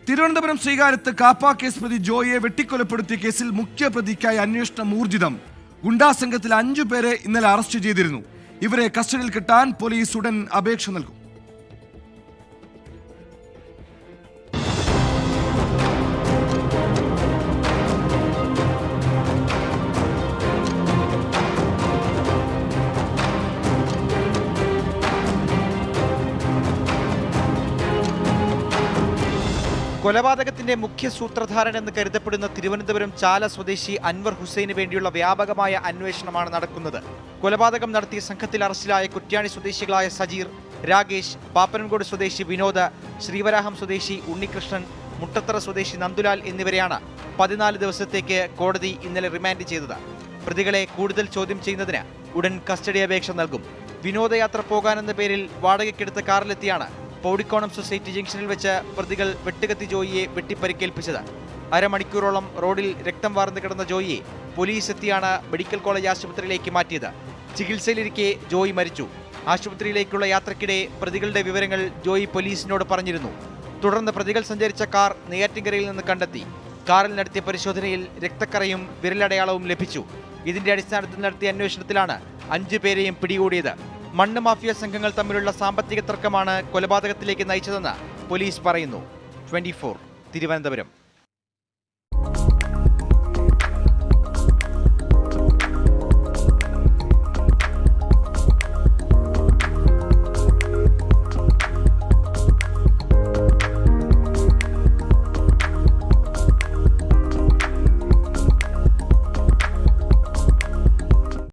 Thiruvananthapuram ശ്രീകാര്യത്ത് KAAPA case പ്രതി ജോയിയെ വെട്ടിക്കൊലപ്പെടുത്തിയ കേസിൽ മുഖ്യപ്രതിക്കായി അന്വേഷണം ഊർജിതം. ഗുണ്ടാസംഘത്തിൽ 5 പേരെ ഇന്നലെ അറസ്റ്റ് ചെയ്തിരുന്നു. ഇവരെ കസ്റ്റഡിയിൽ കിട്ടാൻ പോലീസ് ഉടൻ അപേക്ഷ നൽകും. കൊലപാതകത്തിന്റെ മുഖ്യ സൂത്രധാരൻ എന്ന് കരുതപ്പെടുന്ന തിരുവനന്തപുരം ചാല സ്വദേശി അൻവർ ഹുസൈന് വേണ്ടിയുള്ള വ്യാപകമായ അന്വേഷണമാണ് നടക്കുന്നത്. കൊലപാതകം നടത്തിയ സംഘത്തിൽ അറസ്റ്റിലായ കുറ്റ്യാണി സ്വദേശികളായ സജീർ, രാകേഷ്, പാപ്പനംകോട് സ്വദേശി വിനോദ്, ശ്രീവരാഹം സ്വദേശി ഉണ്ണികൃഷ്ണൻ, മുട്ടത്തറ സ്വദേശി നന്ദുലാൽ എന്നിവരെയാണ് 14 ദിവസത്തേക്ക് കോടതി ഇന്നലെ റിമാൻഡ് ചെയ്തത്. പ്രതികളെ കൂടുതൽ ചോദ്യം ചെയ്യുന്നതിന് ഉടൻ കസ്റ്റഡി അപേക്ഷ നൽകും. വിനോദയാത്ര പോകാനെന്ന പേരിൽ വാടകയ്ക്കെടുത്ത കാറിലെത്തിയാണ് പൗടിക്കോണം സൊസൈറ്റി ജംഗ്ഷനിൽ വെച്ച് പ്രതികൾ വെട്ടുകത്തി ജോയിയെ വെട്ടിപ്പരിക്കേൽപ്പിച്ചത്. അരമണിക്കൂറോളം റോഡിൽ രക്തം വാർന്നു കിടന്ന ജോയിയെ പോലീസ് എത്തിയാണ് മെഡിക്കൽ കോളേജ് ആശുപത്രിയിലേക്ക് മാറ്റിയത്. ചികിത്സയിലിരിക്കെ ജോയി മരിച്ചു. ആശുപത്രിയിലേക്കുള്ള യാത്രക്കിടെ പ്രതികളുടെ വിവരങ്ങൾ ജോയി പോലീസിനോട് പറഞ്ഞിരുന്നു. തുടർന്ന് പ്രതികൾ സഞ്ചരിച്ച കാർ നെയ്യാറ്റിൻകരയിൽ നിന്ന് കണ്ടെത്തി. കാറിൽ നടത്തിയ പരിശോധനയിൽ രക്തക്കറയും വിരലടയാളവും ലഭിച്ചു. ഇതിന്റെ അടിസ്ഥാനത്തിൽ നടത്തിയ അന്വേഷണത്തിലാണ് 5 പേരെയും പിടികൂടിയത്. മണ്ണ് മാഫിയ സംഘങ്ങൾ തമ്മിലുള്ള സാമ്പത്തിക തർക്കമാണ് കൊലപാതകത്തിലേക്ക് നയിച്ചതെന്ന് പോലീസ് പറയുന്നു. 24 തിരുവനന്തപുരം.